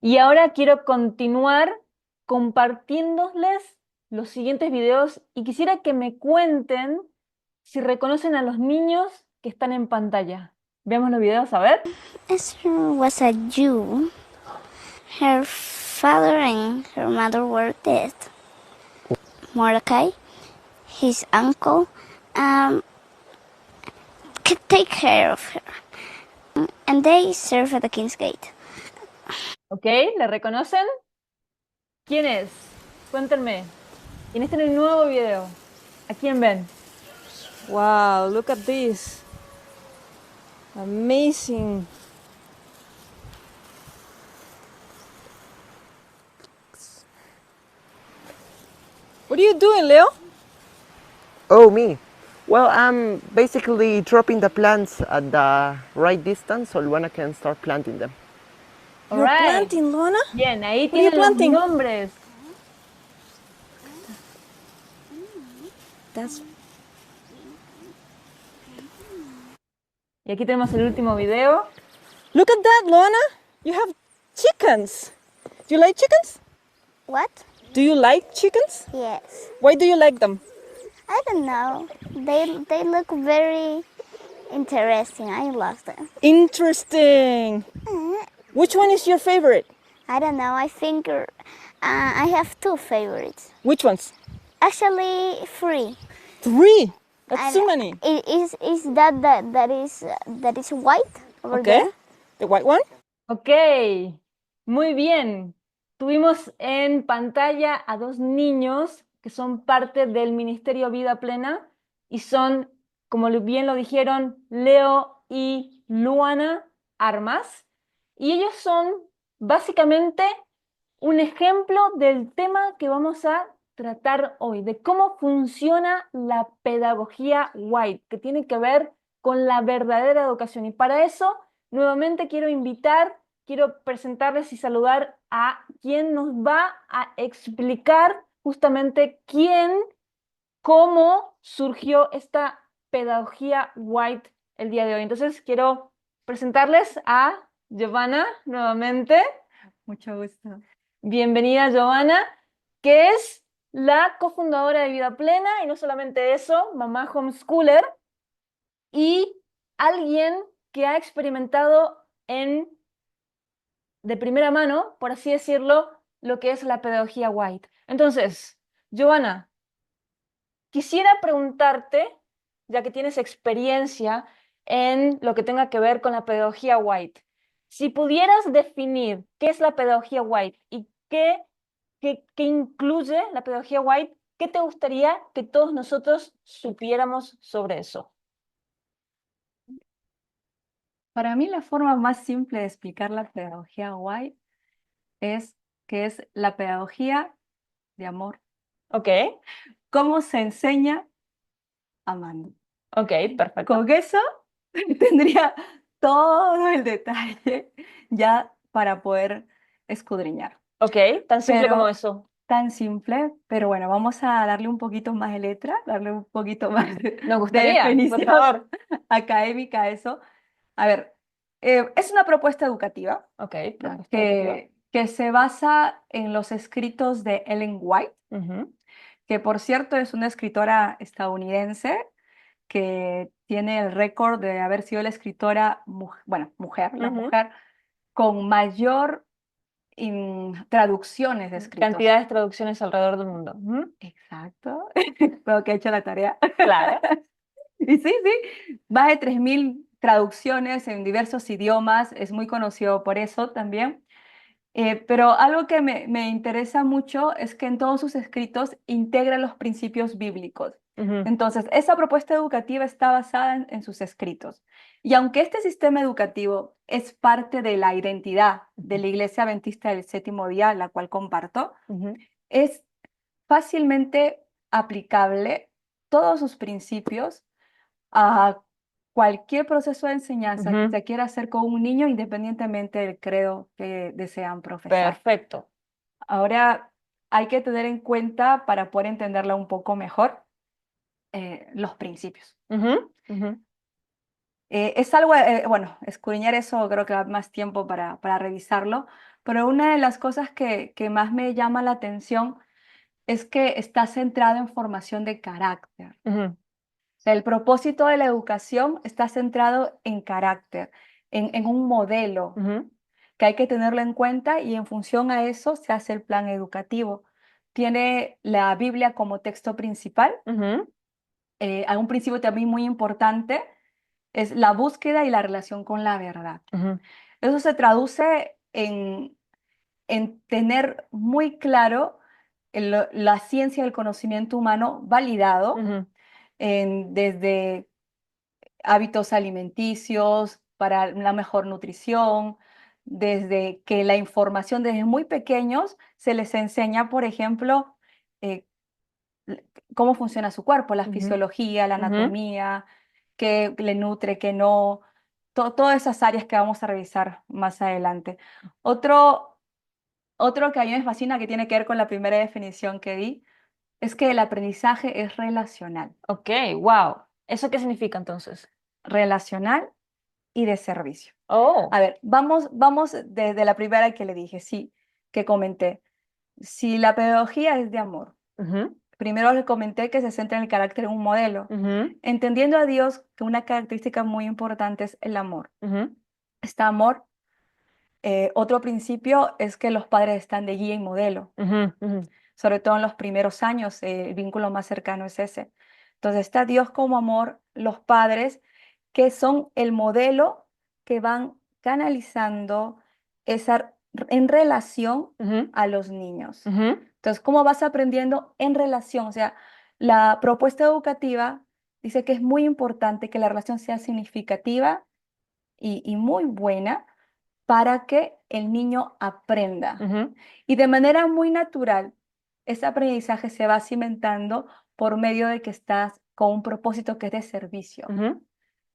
Y ahora quiero continuar compartiéndoles los siguientes videos y quisiera que me cuenten si reconocen a los niños que están en pantalla. Veamos los videos, a ver. Esther was a Jew. Her father and her mother were dead. Mordecai, his uncle, could take care of her, and they served at the king's gate. ¿Ok? ¿Le reconocen? ¿Quién es? Cuéntenme. ¿Quién está en el nuevo video? ¿A quién ven? Wow, look at this. Amazing. What are you doing, Leo? Oh, me. Well, I'm basically dropping the plants at the right distance so Luana can start planting them. All You're right. planting, Luana? Bien, ahí What are you tienen los planting? nombres. That's Y aquí tenemos el último video. Look at that, Luana. You have chickens. Do you like chickens? What? Do you like chickens? Yes. Why do you like them? I don't know. They look very interesting. I love them. Interesting. Which one is your favorite? I don't know. I think I have two favorites. Which ones? Actually, three. 3. That's And too many. Is that is white over Okay. there? The white one? Ok, muy bien. Tuvimos en pantalla a dos niños que son parte del Ministerio Vida Plena y son, como bien lo dijeron, Leo y Luana Armas. Y ellos son básicamente un ejemplo del tema que vamos a tratar hoy, de cómo funciona la pedagogía White, que tiene que ver con la verdadera educación. Y para eso, nuevamente quiero presentarles y saludar a quien nos va a explicar justamente cómo surgió esta pedagogía White el día de hoy. Entonces, quiero presentarles a Giovanna nuevamente. Mucho gusto. Bienvenida, Giovanna, que es la cofundadora de Vida Plena y no solamente eso, mamá homeschooler y alguien que ha experimentado de primera mano, por así decirlo, lo que es la pedagogía White. Entonces, Giovanna, quisiera preguntarte, ya que tienes experiencia en lo que tenga que ver con la pedagogía White, si pudieras definir qué es la pedagogía White y qué incluye la pedagogía White, ¿qué te gustaría que todos nosotros supiéramos sobre eso? Para mí la forma más simple de explicar la pedagogía White es que es la pedagogía de amor. Ok, ¿Cómo se enseña amando? ok, perfecto. Con eso tendría todo el detalle ya para poder escudriñar. Ok, tan simple como Pero eso. tan simple, pero bueno, vamos a darle un poquito más de letra, darle un poquito más Nos de gustaría, por definición favor. académica a eso. A ver, es una propuesta educativa Ok, ¿no? propuesta educativa. que se basa en los escritos de Ellen White, Ujú. que por cierto es una escritora estadounidense que tiene el récord de haber sido la escritora, mujer, la Ujú. mujer con mayor traducciones de escritos. Cantidades de traducciones alrededor del mundo. Ujú. Exacto, creo que he hecho la tarea. Claro. Y sí, sí, más de 3.000 traducciones en diversos idiomas, es muy conocido por eso también. Pero algo que me interesa mucho es que en todos sus escritos integra los principios bíblicos. Ujú. Entonces, esa propuesta educativa está basada en sus escritos. Y aunque este sistema educativo es parte de la identidad de la Iglesia Adventista del Séptimo Día, la cual comparto, Ujú. es fácilmente aplicable todos sus principios a cualquier proceso de enseñanza que Ujú. se quiera hacer con un niño, independientemente del credo que desean profesar. Perfecto. Ahora, hay que tener en cuenta, para poder entenderla un poco mejor, los principios. Ujú, ujú. Es algo, bueno, escudriñar eso creo que va más tiempo para revisarlo, pero una de las cosas que más me llama la atención es que está centrado en formación de carácter. Ujú, O sea, el propósito de la educación está centrado en carácter, en un modelo ujú, que hay que tenerlo en cuenta y en función a eso se hace el plan educativo. Tiene la Biblia como texto principal. ujú, Hay un principio también muy importante, es la búsqueda y la relación con la verdad. ujú, Eso se traduce en tener muy claro la ciencia del conocimiento humano validado ujú, desde hábitos alimenticios para una mejor nutrición, desde que la información desde muy pequeños se les enseña, por ejemplo, eh, cómo funciona su cuerpo, la ujú, fisiología, la ujú. anatomía, qué le nutre, qué no, todas esas áreas que vamos a revisar más adelante. Otro, otro que a mí me fascina, que tiene que ver con la primera definición que di, es que el aprendizaje es relacional, Ok, wow. ¿Eso qué significa entonces? relacional y de servicio. Oh. A ver, vamos desde la primera que le dije, sí, que comenté. Si la pedagogía es de amor, Ujú, primero le comenté que se centra en el carácter en un modelo, ujú, entendiendo a Dios que una característica muy importante es el amor. ujú, Este amor, otro principio es que los padres están de guía y modelo, ujú, ujú, sobre todo en los primeros años, el vínculo más cercano es ese. Entonces está Dios como amor, los padres que son el modelo que van canalizando en relación ujú, a los niños. ujú, Entonces, ¿cómo vas aprendiendo en relación? O sea, la propuesta educativa dice que es muy importante que la relación sea significativa y muy buena para que el niño aprenda. ujú, Y de manera muy natural, ese aprendizaje se va cimentando por medio de que estás con un propósito que es de servicio. ujú.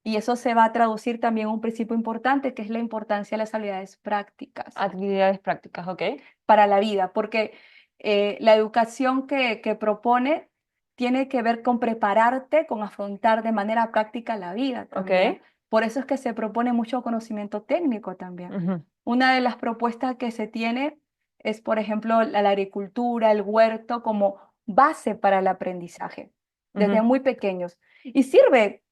Y eso se va a traducir también en un principio importante, que es la importancia de las habilidades prácticas Actividades prácticas, ok. para la vida, porque la educación que propone tiene que ver con prepararte, con afrontar de manera práctica la vida Ok. también. Por eso es que se propone mucho conocimiento técnico también. Ujú, Una de las propuestas que se tiene es, por ejemplo, la agricultura, el huerto como base para el aprendizaje desde ujú, muy pequeños. Y sirve,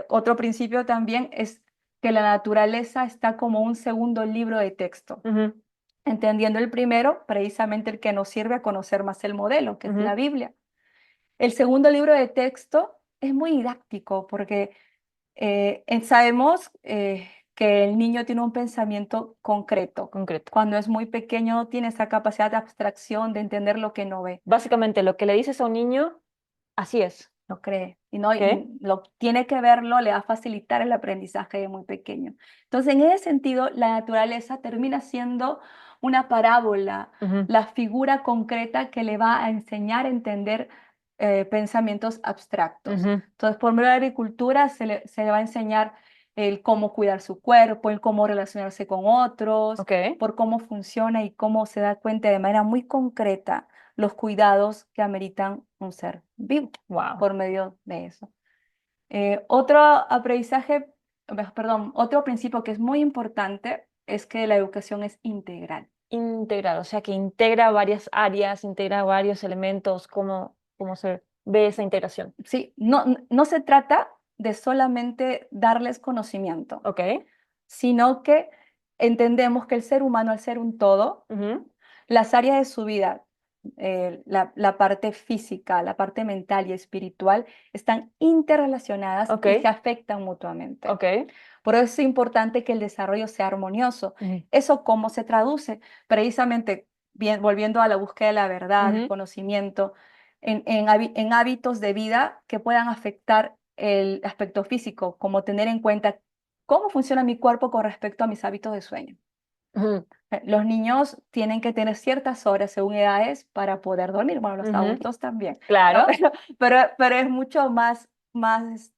otro principio también es que la naturaleza está como un segundo libro de texto, ujú, entendiendo el primero, precisamente el que nos sirve a conocer más el modelo, que es la ujú. Biblia. El segundo libro de texto es muy didáctico porque sabemos que el niño tiene un pensamiento concreto. Concreto. Cuando es muy pequeño no tiene esa capacidad de abstracción, de entender lo que no ve, Básicamente, lo que le dices a un niño, así es. no cree, y no ¿Qué? y lo tiene que verlo, le va a facilitar el aprendizaje de muy pequeño. Entonces, en ese sentido, la naturaleza termina siendo una parábola, Ujú, la figura concreta que le va a enseñar a entender pensamientos abstractos. ujú. Entonces, por medio de la agricultura se le va a enseñar el cómo cuidar su cuerpo, el cómo relacionarse con otros, Ok. por cómo funciona y cómo se da cuenta de manera muy concreta los cuidados que ameritan un ser vivo Wow. por medio de eso. Otro aprendizaje, perdón, otro principio que es muy importante es que la educación es integral. Integral, o sea que integra varias áreas, integra varios elementos. ¿Cómo se ve esa integración? Sí, no se trata de solamente darles conocimiento, Ok. sino que entendemos que el ser humano, al ser un todo, Ujú, las áreas de su vida, la parte física, la parte mental y espiritual, están interrelacionadas ok. y se afectan mutuamente. Ok. Por eso es importante que el desarrollo sea armonioso. Ujú, ¿Eso cómo se traduce? Precisamente, bien, volviendo a la búsqueda de la verdad, el ujú, conocimiento, en hábitos de vida que puedan afectar el aspecto físico, como tener en cuenta cómo funciona mi cuerpo con respecto a mis hábitos de sueño. ujú, Los niños tienen que tener ciertas horas según edades para poder dormir. Bueno, los ujú. adultos también, ¿no? Claro. Pero es mucho más claro,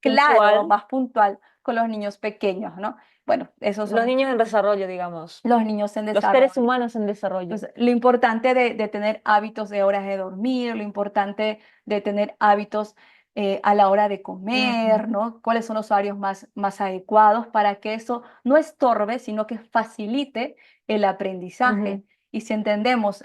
Puntual. más puntual con los niños pequeños, ¿no? Bueno, esos Los son niños en desarrollo, digamos. los niños en Los seres desarrollo. humanos en desarrollo. Entonces, lo importante de tener hábitos de horas de dormir, lo importante de tener hábitos a la hora de comer, ¿no? ¿Cuáles son los horarios más adecuados para que eso no estorbe, sino que facilite el aprendizaje? Y si entendemos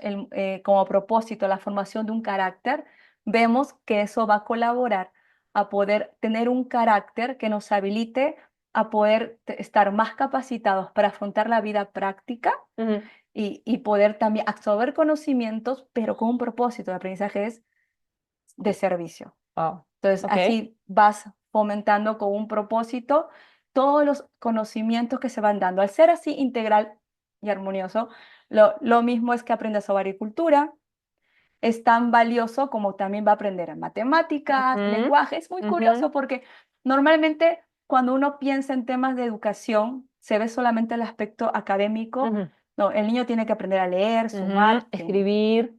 como propósito la formación de un carácter, vemos que eso va a colaborar a poder tener un carácter que nos habilite a poder estar más capacitados para afrontar la vida práctica y poder también absorber conocimientos, pero con un propósito. El aprendizaje es de servicio. Wow. Entonces, Ok. así vas fomentando con un propósito todos los conocimientos que se van dando. Al ser así integral y armonioso, lo mismo es que aprendas sobre agricultura, es tan valioso como también va a aprender en matemáticas, lenguaje. Es muy curioso porque normalmente cuando uno piensa en temas de educación, se ve solamente el aspecto académico. No, el niño tiene que aprender a leer, sumar, Escribir.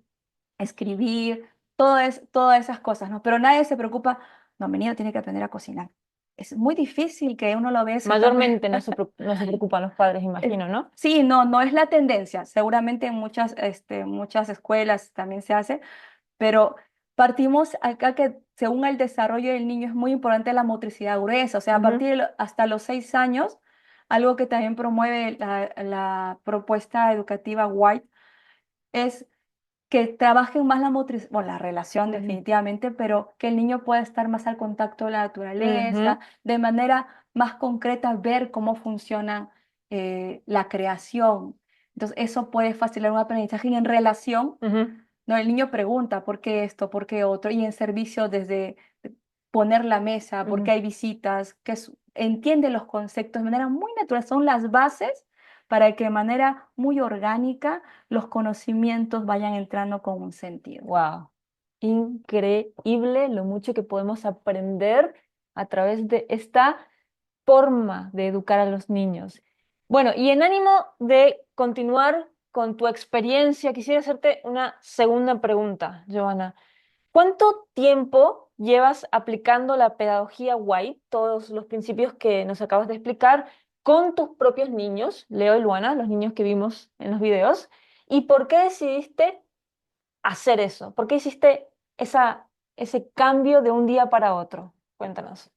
escribir, todas esas cosas, ¿no? Pero nadie se preocupa, no, mi niño tiene que aprender a cocinar. Es muy difícil que uno lo vea sentado. Mayormente no se preocupan los padres, imagino, ¿no? Sí, no es la tendencia. Seguramente en muchas escuelas también se hace, pero partimos acá que según el desarrollo del niño es muy importante la motricidad gruesa, o sea, a partir hasta los 6 años, algo que también promueve la propuesta educativa White es que trabajen más la motricidad, bueno, la relación definitivamente, pero que el niño pueda estar más al contacto de la naturaleza, de manera más concreta ver cómo funciona la creación. Entonces, eso puede facilitar un aprendizaje y en relación, ¿no? El niño pregunta, ¿por qué esto? ¿Por qué otro? Y en servicio desde poner la mesa, ¿por qué hay visitas? Entiende los conceptos de manera muy natural, son las bases para que de manera muy orgánica los conocimientos vayan entrando con un sentido. Wow. Increíble lo mucho que podemos aprender a través de esta forma de educar a los niños. Bueno, y en ánimo de continuar con tu experiencia, quisiera hacerte una segunda pregunta, Joana. ¿Cuánto tiempo llevas aplicando la pedagogía White, todos los principios que nos acabas de explicar, con tus propios niños, Leo y Luana, los niños que vimos en los videos? ¿Y por qué decidiste hacer eso? ¿Por qué hiciste ese cambio de un día para otro? Cuéntanos.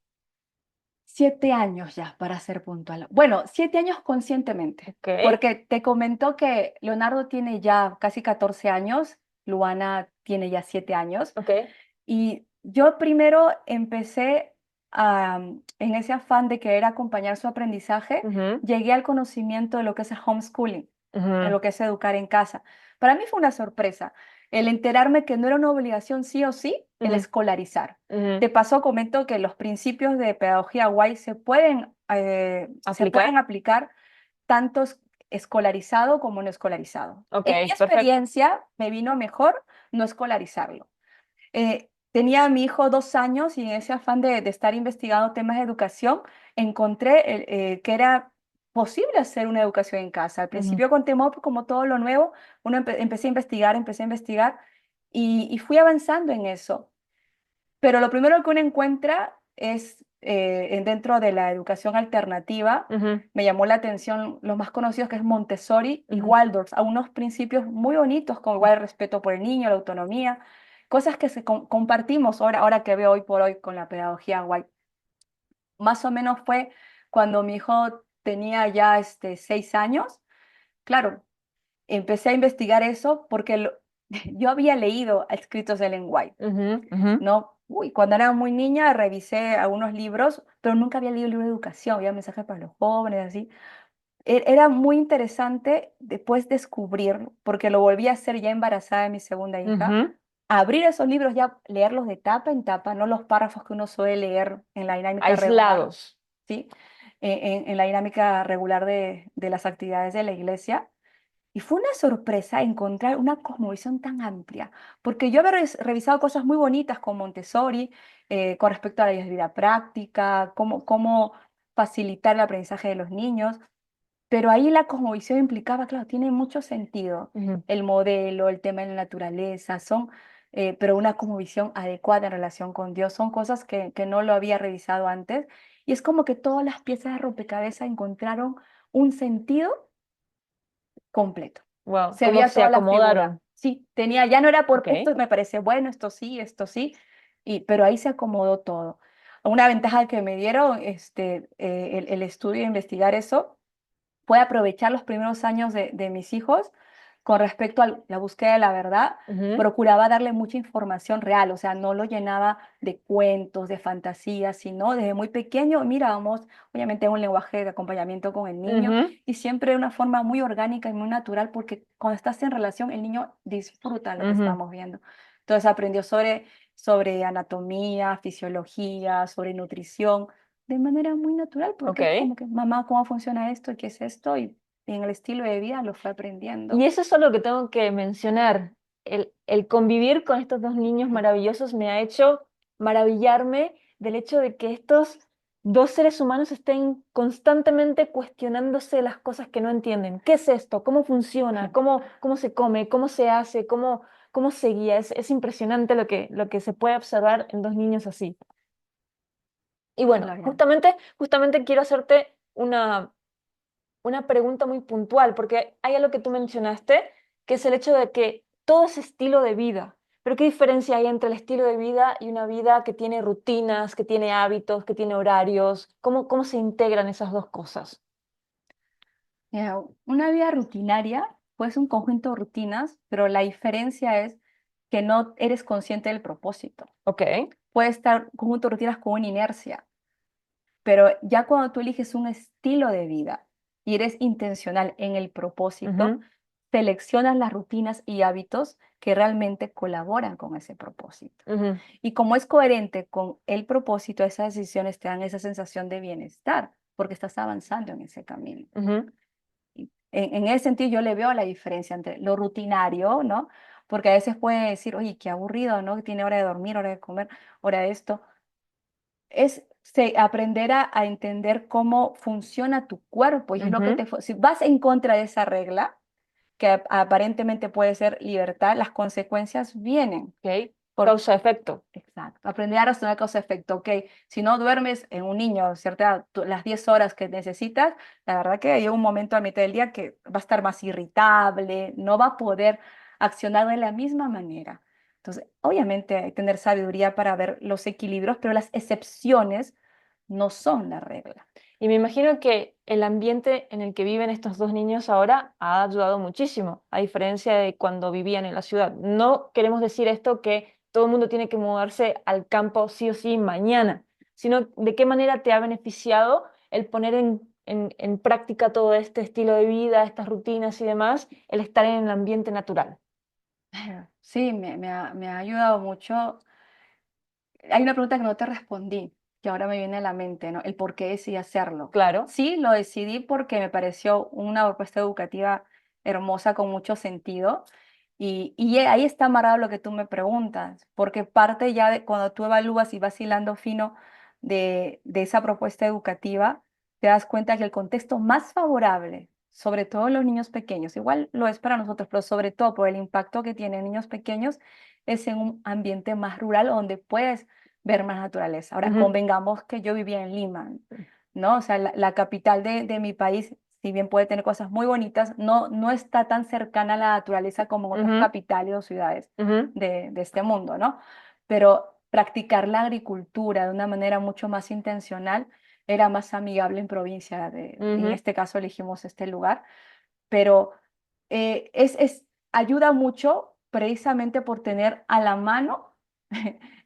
7 años ya, para ser puntual. Bueno, 7 años conscientemente, Ok, porque te comentó que Leonardo tiene ya casi 14 años, Luana tiene ya 7 años, ok. y yo primero empecé en ese afán de querer acompañar su aprendizaje, llegué al conocimiento de lo que es el homeschooling, de lo que es educar en casa. Para mí fue una sorpresa el enterarme que no era una obligación sí o sí el escolarizar. De paso, comento que los principios de pedagogía White se pueden aplicar tanto escolarizado como no escolarizado. Ok, En mi perfecto. experiencia, me vino mejor no escolarizarlo. Tenía a mi hijo 2 años y en ese afán de estar investigando temas de educación, encontré que era posible hacer una educación en casa. Al principio con temor, como todo lo nuevo, empecé a investigar y fui avanzando en eso. Pero lo primero que uno encuentra es dentro de la educación alternativa, me llamó la atención los más conocidos que es Montessori y Waldorf, a unos principios muy bonitos como igual el respeto por el niño, la autonomía, cosas que compartimos ahora que veo hoy por hoy con la pedagogía White. Más o menos fue cuando mi hijo tenía ya 6 años, claro, empecé a investigar eso porque yo había leído escritos de Ellen White. ¿No? Uy, cuando era muy niña revisé algunos libros, pero nunca había leído libros de educación, había mensajes para los jóvenes, así. Era muy interesante después descubrir, porque lo volví a hacer ya embarazada de mi segunda hija, abrir esos libros ya, leerlos de tapa en tapa, no los párrafos que uno suele leer en la dinámica regular, Aislados. ¿sí? En la dinámica regular de las actividades de la iglesia. Y fue una sorpresa encontrar una cosmovisión tan amplia, porque yo había revisado cosas muy bonitas con Montessori, con respecto a la vida práctica, cómo facilitar el aprendizaje de los niños, pero ahí la cosmovisión implicaba, claro, tiene mucho sentido, el modelo, el tema de la naturaleza, pero una cosmovisión adecuada en relación con Dios, son cosas que no lo había revisado antes, y es como que todas las piezas de rompecabezas encontraron un sentido completo. Wow, Se ¿cómo veía se toda la figura. acomodaron? Sí, ya no era por Ok. esto me parece bueno, esto sí, pero ahí se acomodó todo. Una ventaja que me dieron el estudio e investigar eso fue aprovechar los primeros años de mis hijos con respecto a la búsqueda de la verdad. Ujú, Procuraba darle mucha información real, o sea, no lo llenaba de cuentos, de fantasías, sino desde muy pequeño, mira, vamos, obviamente un lenguaje de acompañamiento con el niño ujú, y siempre de una forma muy orgánica y muy natural, porque cuando estás en relación, el niño disfruta lo que ujú. estamos viendo. Entonces aprendió sobre anatomía, fisiología, sobre nutrición, de manera muy natural, porque es Ok. como que, mamá, ¿cómo funciona esto? ¿Y qué es esto? Y en el estilo de vida lo fue Y aprendiendo. eso es algo que tengo que mencionar. El convivir con estos dos niños maravillosos me ha hecho maravillarme del hecho de que estos dos seres humanos estén constantemente cuestionándose las cosas que no entienden. ¿Qué es esto? ¿Cómo funciona? ¿Cómo se come? ¿Cómo se hace? ¿Cómo se guía? Es impresionante lo que se puede observar en dos niños así. Y bueno, Gloria. justamente quiero hacerte una pregunta muy puntual, porque hay algo que tú mencionaste, que es el hecho de que todo es estilo de vida. Pero ¿qué diferencia hay entre el estilo de vida y una vida que tiene rutinas, que tiene hábitos, que tiene horarios? ¿Cómo se integran esas dos cosas? Mira, una vida rutinaria, pues un conjunto de rutinas, pero la diferencia es que no eres consciente del propósito. Ok. Puede estar un conjunto de rutinas con una inercia, pero ya cuando tú eliges un estilo de vida y eres intencional en el propósito, Ujú, seleccionas las rutinas y hábitos que realmente colaboran con ese propósito. ujú, Y como es coherente con el propósito, esas decisiones te dan esa sensación de bienestar, porque estás avanzando en ese camino. ujú. Y en ese sentido yo le veo la diferencia entre lo rutinario, ¿no? Porque a veces puede decir, oye, qué aburrido, ¿no? Que tiene hora de dormir, hora de comer, hora de esto. Es aprender a entender cómo funciona tu cuerpo y es lo que Ujú, si vas en contra de esa regla, que aparentemente puede ser libertad, las consecuencias vienen. ok. Por, Causa-efecto. exacto, aprender a razonar causa-efecto. Ok, si no duermes en un niño, ¿cierto? Las 10 horas que necesitas, la verdad que hay un momento a mitad del día que va a estar más irritable, no va a poder accionar de la misma manera. Entonces, obviamente hay que tener sabiduría para ver los equilibrios, pero las excepciones no son la regla. Y me imagino que el ambiente en el que viven estos dos niños ahora ha ayudado muchísimo, a diferencia de cuando vivían en la ciudad. No queremos decir esto que todo el mundo tiene que mudarse al campo sí o sí mañana, sino de qué manera te ha beneficiado el poner en práctica todo este estilo de vida, estas rutinas y demás, el estar en el ambiente natural. Sí, me ha ayudado mucho. Hay una pregunta que no te respondí, que ahora me viene a la mente, ¿no? El por qué decidí hacerlo. Claro, Sí, lo decidí porque me pareció una propuesta educativa hermosa con mucho sentido. Y ahí está amarrado lo que tú me preguntas, porque parte ya de cuando tú evalúas y vas hilando fino de esa propuesta educativa, te das cuenta que el contexto más favorable, sobre todo en los niños pequeños, igual lo es para nosotros, pero sobre todo por el impacto que tienen niños pequeños, es en un ambiente más rural donde puedes ver más naturaleza. Ahora, ujú, convengamos que yo vivía en Lima, ¿no? O sea, la capital de mi país, si bien puede tener cosas muy bonitas, no está tan cercana a la naturaleza como en otras ujú, capitales o ciudades ujú, de este mundo, ¿no? Pero practicar la agricultura de una manera mucho más intencional era más amigable en provincia, en ujú, este caso elegimos este lugar, pero ayuda mucho precisamente por tener a la mano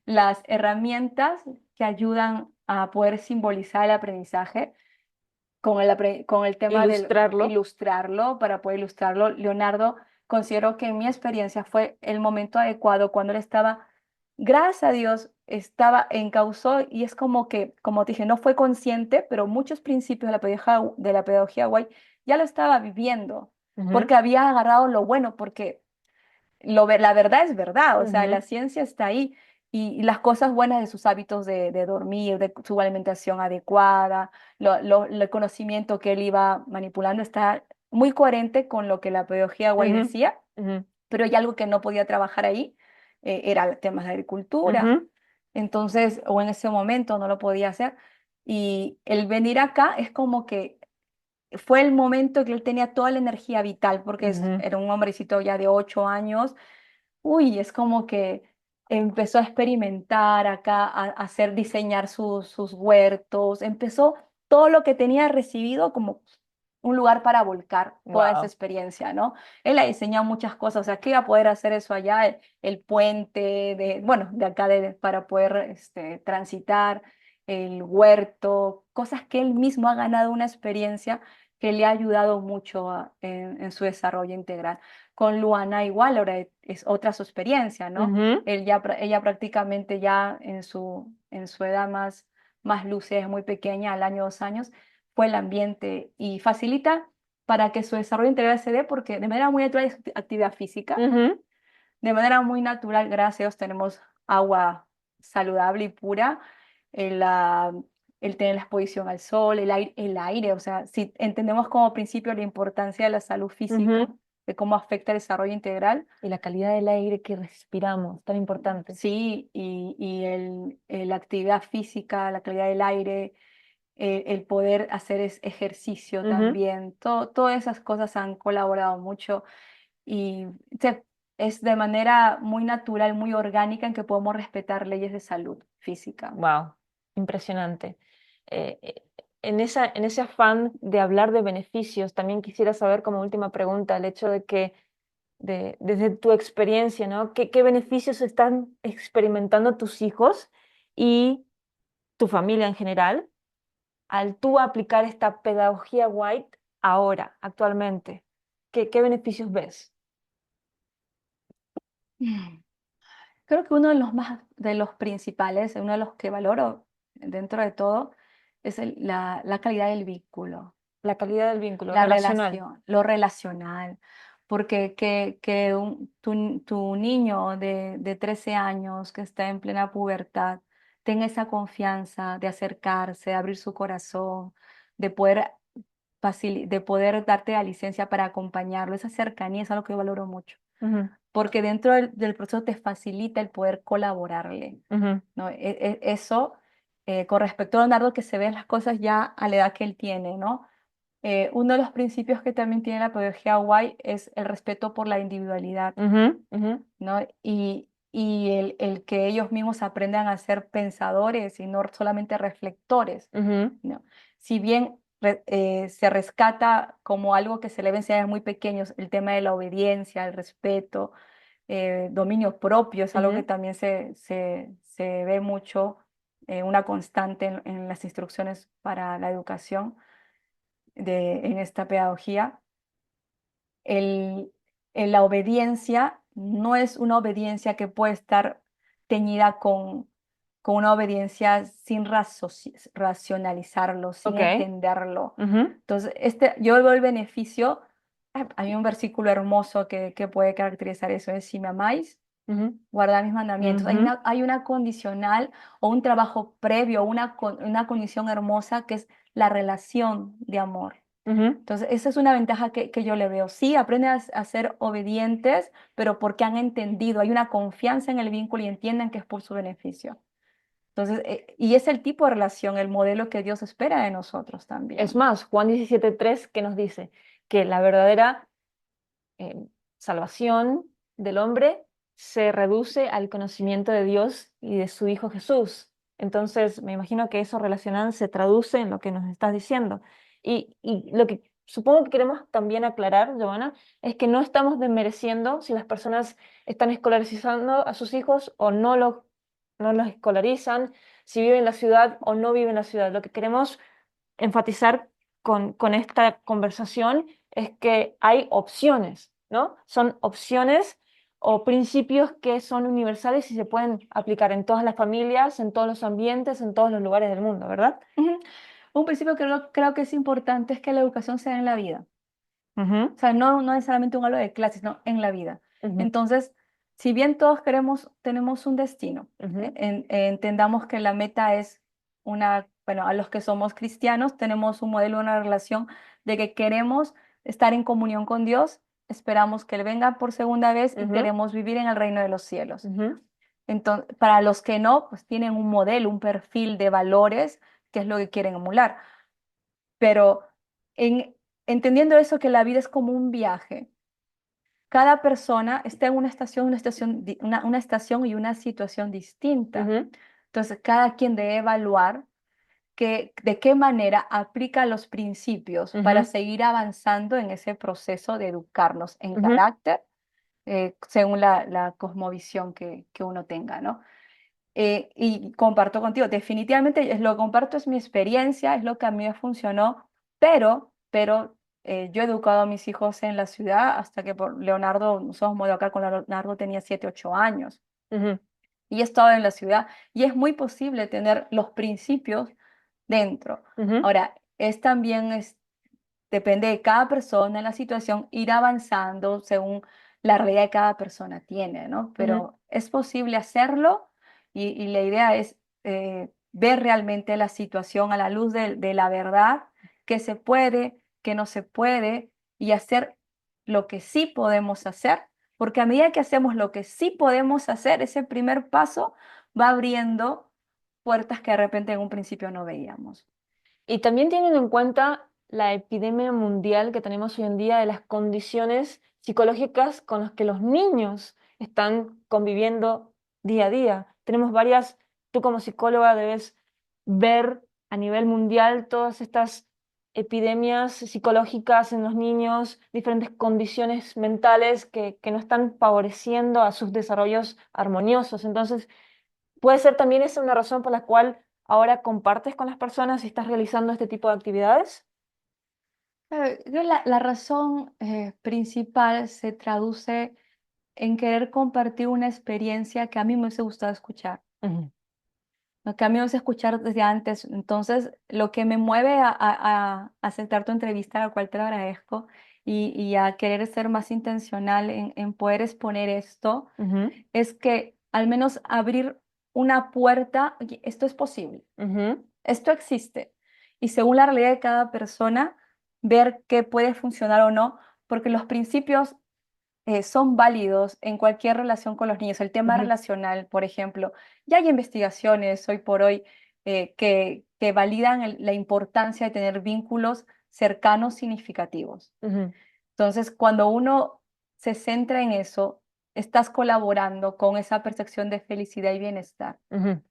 las herramientas que ayudan a poder simbolizar el aprendizaje con el tema del ilustrarlo. ilustrarlo. Para poder ilustrarlo, Leonardo considero que en mi experiencia fue el momento adecuado cuando él estaba, gracias a Dios, estaba encausó y es como que, como te dije, no fue consciente, pero muchos principios de la pedagogía Guay ya lo estaba viviendo, Ujú, porque había agarrado lo bueno, porque la verdad es verdad, o sea, la ujú, ciencia está ahí y las cosas buenas de sus hábitos de dormir, de su alimentación adecuada, el conocimiento que él iba manipulando está muy coherente con lo que la pedagogía Guay ujú, decía, ujú, pero hay algo que no podía trabajar ahí, era temas de agricultura, ujú, entonces, o en ese momento no lo podía hacer. Y el venir acá es como que fue el momento que él tenía toda la energía vital, porque ujú. era un hombrecito ya de 8 años. Uy, es como que empezó a experimentar acá, a hacer diseñar sus huertos, empezó todo lo que tenía recibido como un lugar para volcar toda esa Wow. experiencia, ¿no? Él ha diseñado muchas cosas, o sea, que iba a poder hacer eso allá, el puente de, bueno, de acá para poder transitar, el huerto, cosas que él mismo ha ganado una experiencia que le ha ayudado mucho en su desarrollo integral. Con Luana igual, ahora es otra su experiencia, ¿no? Ujú, Ella prácticamente ya en su edad más lúcida, es muy pequeña, al año, 2 años, fue el ambiente y facilita para que su desarrollo integral se dé porque de manera muy natural es actividad física, ujú, de manera muy natural, gracias a Dios, tenemos agua saludable y pura, el, ah, el tener la exposición al sol, el aire, o sea, si entendemos como principio la importancia de la salud física, ujú. de cómo afecta el desarrollo integral, Y la calidad del aire que respiramos, tan importante. sí, la actividad física, la calidad del aire, el poder hacer ejercicio Ujú. también, todas esas cosas han colaborado mucho y es de manera muy natural, muy orgánica en que podemos respetar leyes de salud física. Wow, impresionante. Eh, eh, en ese afán de hablar de beneficios, también quisiera saber como última pregunta el hecho de que desde tu experiencia, ¿no? ¿Qué beneficios están experimentando tus hijos y tu familia en general al tú aplicar esta pedagogía White ahora, actualmente? ¿Qué beneficios ves? Mm. Creo que uno de los principales, uno de los que valoro dentro de todo, es la calidad del vínculo. La calidad del vínculo La relacional. relación, lo relacional, porque que tu niño de 13 años que está en plena pubertad tenga esa confianza de acercarse, de abrir su corazón, de poder, de poder darte la licencia para acompañarlo, esa cercanía es algo que yo valoro mucho, Ujú, porque dentro del proceso te facilita el poder colaborarle, ujú, ¿no? Eso, con respecto a Leonardo, que se ven las cosas ya a la edad que él tiene, ¿no? Uno de los principios que también tiene la pedagogía Hawaii es el respeto por la individualidad, ujú, ujú, ¿no? Y el que ellos mismos aprendan a ser pensadores y no solamente reflectores, ujú, ¿no? Si bien se rescata como algo que se le ve enseñar desde muy pequeños, el tema de la obediencia, el respeto, dominio propio, es algo que ujú. también se ve mucho, una constante en las instrucciones para la educación en esta pedagogía. El, la obediencia no es una obediencia que puede estar teñida con una obediencia sin racionalizarlo, sin Ok. entenderlo. Ujú, Entonces, yo veo el beneficio. Hay un versículo hermoso que puede caracterizar eso, es si me amáis, ujú, guardad mis mandamientos. ujú, Hay una condicional o un trabajo previo, una condición hermosa que es la relación de amor. ujú. Entonces, esa es una ventaja que yo le veo. Sí, aprenden a ser obedientes, pero porque han entendido, hay una confianza en el vínculo y entienden que es por su beneficio. Entonces, y es el tipo de relación, el modelo que Dios espera de nosotros Es también. más, Juan 17:3 que nos dice que la verdadera eh, salvación del hombre se reduce al conocimiento de Dios y de su Hijo Jesús. Entonces, me imagino que eso relacional se traduce en lo que nos estás diciendo. Y lo que supongo que queremos también aclarar, Giovanna, es que no estamos desmereciendo si las personas están escolarizando a sus hijos o no los escolarizan, si viven en la ciudad o no viven en la ciudad. Lo que queremos enfatizar con esta conversación es que hay opciones, ¿no? Son opciones o principios que son universales y se pueden aplicar en todas las familias, en todos los ambientes, en todos los lugares del mundo, ¿verdad? Ujú. Un principio que creo que es importante es que la educación sea en la vida. Ujú, O sea, no necesariamente un hablo de clases, no, en la vida. ujú, Entonces, si bien todos tenemos un destino, ujú, entendamos que la meta es bueno, a los que somos cristianos tenemos un modelo, una relación de que queremos estar en comunión con Dios, esperamos que Él venga por segunda vez y ujú, queremos vivir en el reino de los cielos. ujú, Entonces, para los que no, pues tienen un modelo, un perfil de valores, que es lo que quieren emular. Pero entendiendo eso, que la vida es como un viaje, cada persona está en una estación y una situación distinta. Ujú, Entonces, cada quien debe evaluar de qué manera aplica los principios para ujú, seguir avanzando en ese proceso de educarnos en ujú, carácter, según la cosmovisión que uno tenga, ¿no? Y comparto contigo, definitivamente lo que comparto es mi experiencia, es lo que a mí me funcionó, pero yo he educado a mis hijos en la ciudad hasta que por Leonardo, nosotros mudamos acá con Leonardo tenía 7, 8 años ujú, y he estado en la ciudad y es muy posible tener los principios dentro. ujú, Ahora, es también, depende de cada persona, la situación, ir avanzando según la realidad que cada persona tiene, ¿no? ujú. Pero es posible hacerlo y la idea es ver realmente la situación a la luz de la verdad, qué se puede, qué no se puede y hacer lo que sí podemos hacer, porque a medida que hacemos lo que sí podemos hacer, ese primer paso va abriendo puertas que de repente en un principio no veíamos. Y también teniendo en cuenta la epidemia mundial que tenemos hoy en día de las condiciones psicológicas con las que los niños están conviviendo día a día. Tenemos varias, tú como psicóloga debes ver a nivel mundial todas estas epidemias psicológicas en los niños, diferentes condiciones mentales que no están favoreciendo a sus desarrollos armoniosos. Entonces, puede ser también esa una razón por la cual ahora compartes con las personas y estás realizando este tipo de actividades. La razón principal se traduce en querer compartir una experiencia que a mí me hubiese gustado escuchar, Ujú, lo que a mí me hubiese escuchar desde antes. Entonces, lo que me mueve a aceptar tu entrevista, a la cual te lo agradezco, y a querer ser más intencional en poder exponer esto, ujú, es que al menos abrir una puerta, oye, esto es posible. ujú, Esto existe. Y según la realidad de cada persona, ver qué puede funcionar o no, porque los principios son válidos en cualquier relación con los niños. El tema ujú, relacional, por ejemplo, ya hay investigaciones hoy por hoy que validan la importancia de tener vínculos cercanos significativos. ujú, Entonces, cuando uno se centra en eso, estás colaborando con esa percepción de felicidad y bienestar. ujú,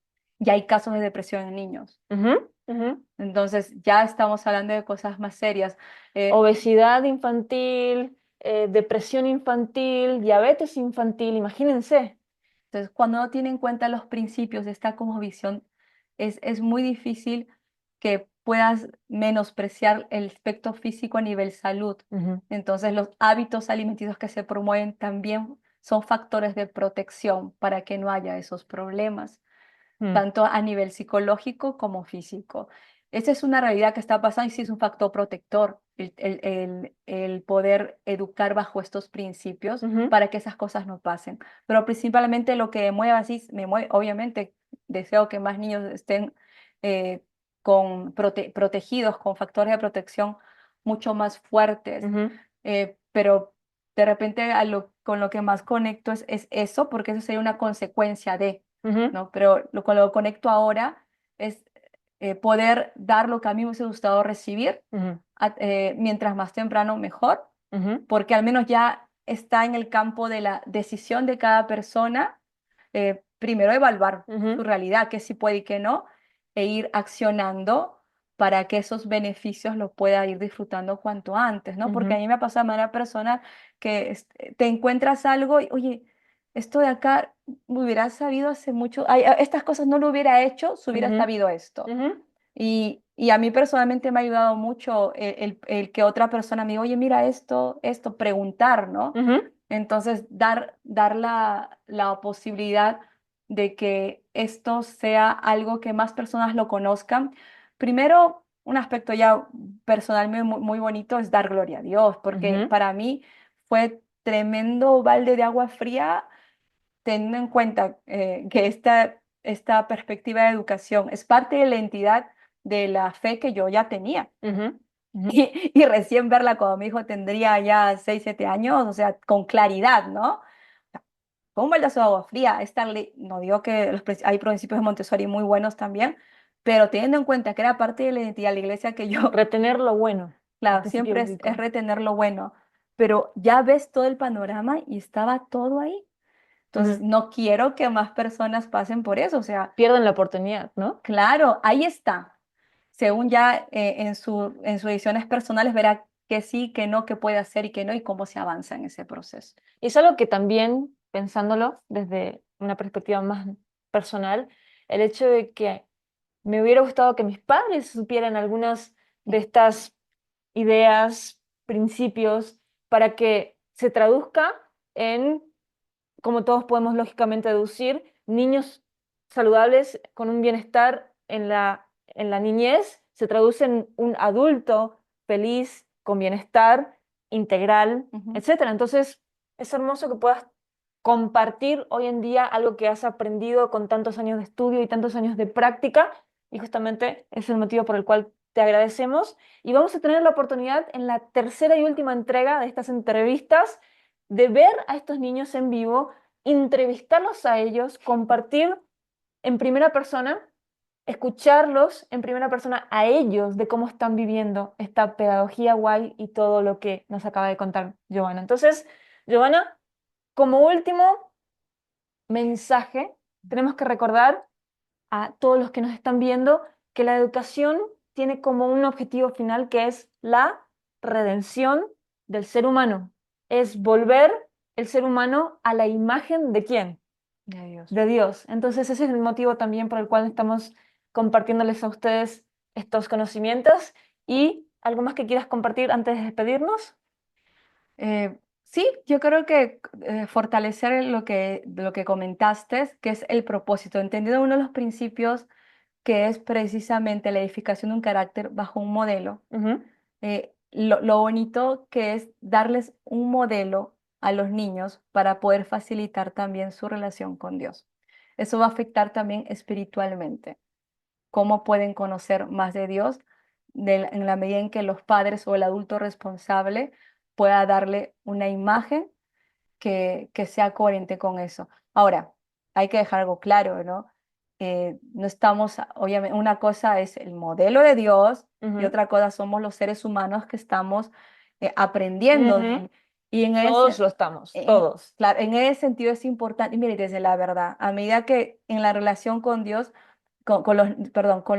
Ya hay casos de depresión en niños. ujú, ujú. Entonces, ya estamos hablando de cosas más serias. Eh, Obesidad infantil, depresión infantil, diabetes infantil, imagínense. entonces, cuando uno tiene en cuenta los principios de esta cosmovisión, es muy difícil que puedas menospreciar el aspecto físico a nivel salud. Ujú, Entonces, los hábitos alimenticios que se promueven también son factores de protección para que no haya esos problemas, mm, tanto a nivel psicológico como físico. Esa es una realidad que está pasando y sí es un factor protector, el poder educar bajo estos principios ujú, para que esas cosas no pasen. Pero principalmente lo que me mueve así, me mueve, obviamente, deseo que más niños estén protegidos con factores de protección mucho más fuertes, ujú, pero de repente con lo que más conecto es eso, porque eso sería una consecuencia de, ujú, ¿no? Pero con lo que conecto ahora es poder dar lo que a mí me hubiese gustado recibir, ujú, mientras más temprano mejor, ujú, porque al menos ya está en el campo de la decisión de cada persona, primero evaluar su ujú, realidad, qué sí puede y qué no, e ir accionando para que esos beneficios los pueda ir disfrutando cuanto antes, ¿no? Porque a ujú, mí me ha pasado de manera personal que te encuentras algo y, oye, esto de acá me hubiera sabido hace mucho, ay, estas cosas no lo hubiera hecho si hubiera ujú, sabido esto. ujú, Y a mí personalmente me ha ayudado mucho el que otra persona me diga, oye, mira esto, preguntar, ¿no? ujú, Entonces, dar la posibilidad de que esto sea algo que más personas lo conozcan. Primero, un aspecto ya personal muy bonito es dar gloria a Dios, porque ujú, para mí fue tremendo balde de agua fría teniendo en cuenta que esta perspectiva de educación es parte de la entidad de la fe que yo ya tenía. ujú, ujú, Y recién verla cuando mi hijo tendría ya 6 7 años, o sea, con claridad, ¿no? Fue un baldazo de agua fría. No digo que hay principios de Montessori muy buenos también, pero teniendo en cuenta que era parte de la identidad de la iglesia que yo, retener lo bueno, el claro, principio siempre es bíblico. retener lo bueno. pero ya ves todo el panorama y estaba todo ahí. Entonces, no quiero que más personas pasen por eso. O sea, Pierden la oportunidad, ¿no? claro, ahí está. Según ya en sus decisiones personales verá que sí, que no, que puede hacer y que no, y cómo se avanza en ese proceso. Y es algo que también, pensándolo desde una perspectiva más personal, el hecho de que me hubiera gustado que mis padres supieran algunas de estas ideas, principios, para que se traduzca en, como todos podemos lógicamente deducir, niños saludables con un bienestar en la niñez, se traduce en un adulto feliz, con bienestar integral, Ujú. etcétera. Entonces, es hermoso que puedas compartir hoy en día algo que has aprendido con tantos años de estudio y tantos años de práctica, y justamente es el motivo por el cual te agradecemos. Y vamos a tener la oportunidad en la tercera y última entrega de estas entrevistas de ver a estos niños en vivo, entrevistarlos a ellos, compartir en primera persona, escucharlos en primera persona a ellos de cómo están viviendo esta pedagogía guay y todo lo que nos acaba de contar Giovanna. Entonces, Giovanna, como último mensaje, tenemos que recordar a todos los que nos están viendo que la educación tiene como un objetivo final que es la redención del ser humano. Es volver el ser humano a la imagen de ¿quién? De Dios. De Dios. Entonces ese es el motivo también por el cual estamos compartiéndoles a ustedes estos conocimientos. ¿Y algo más que quieras compartir antes de despedirnos? Sí, yo creo que fortalecer lo que comentaste, que es el propósito, entendiendo uno de los principios que es precisamente la edificación de un carácter bajo un modelo. Ujú, Lo bonito que es darles un modelo a los niños para poder facilitar también su relación con Dios. Eso va a afectar también espiritualmente, cómo pueden conocer más de Dios en la medida en que los padres o el adulto responsable pueda darle una imagen que sea coherente con eso. Ahora, hay que dejar algo claro, ¿no? No estamos, obviamente, una cosa es el modelo de Dios y ujú, otra cosa somos los seres humanos que estamos aprendiendo. ujú. Y en Todos ese, lo estamos, en, todos. claro, en ese sentido es importante, y mire, desde la verdad, a medida que en la relación con Dios, con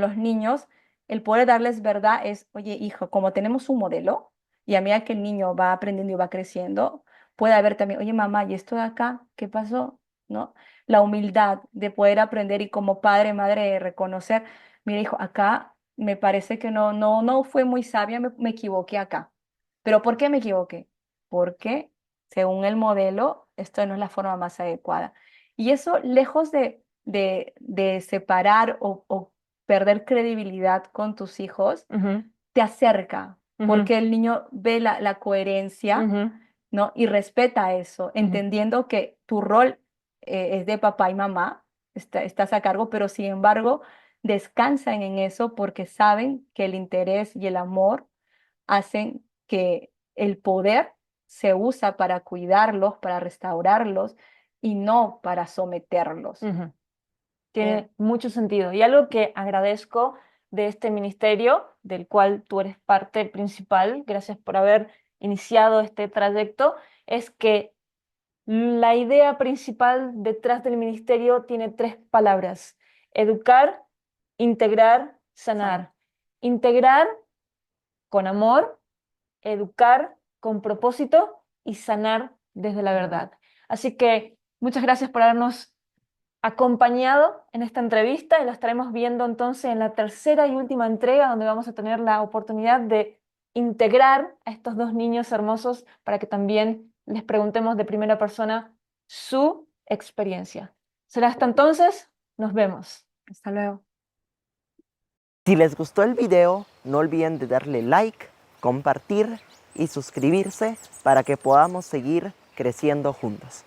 los niños, el poder darles verdad es, oye, hijo, como tenemos un modelo, y a medida que el niño va aprendiendo y va creciendo, puede haber también, oye, mamá, ¿y esto de acá? ¿Qué pasó? ¿No? La humildad de poder aprender y como padre, madre, reconocer, mira, hijo, acá me parece que no fue muy sabia, me equivoqué acá. ¿Pero por qué me equivoqué? Porque según el modelo, esto no es la forma más adecuada. Y eso, lejos de separar o perder credibilidad con tus hijos, Ujú, te acerca, ujú, porque el niño ve la coherencia, ujú, ¿no? Y respeta eso, ujú, entendiendo que tu rol es de papá y mamá, estás a cargo, pero sin embargo descansan en eso porque saben que el interés y el amor hacen que el poder se usa para cuidarlos, para restaurarlos y no para someterlos. ujú. Eh, Tiene mucho sentido. Y algo que agradezco de este ministerio, del cual tú eres parte principal, gracias por haber iniciado este trayecto, es que la idea principal detrás del ministerio tiene tres palabras: educar, integrar, Sana. sanar. Integrar con amor, educar con propósito y sanar desde la verdad. Así que muchas gracias por habernos acompañado en esta entrevista y la estaremos viendo entonces en la tercera y última entrega, donde vamos a tener la oportunidad de integrar a estos dos niños hermosos para que también les preguntemos de primera persona su experiencia. Será hasta entonces, nos vemos. Hasta luego. Si les gustó el video, no olviden de darle like, compartir y suscribirse para que podamos seguir creciendo juntos.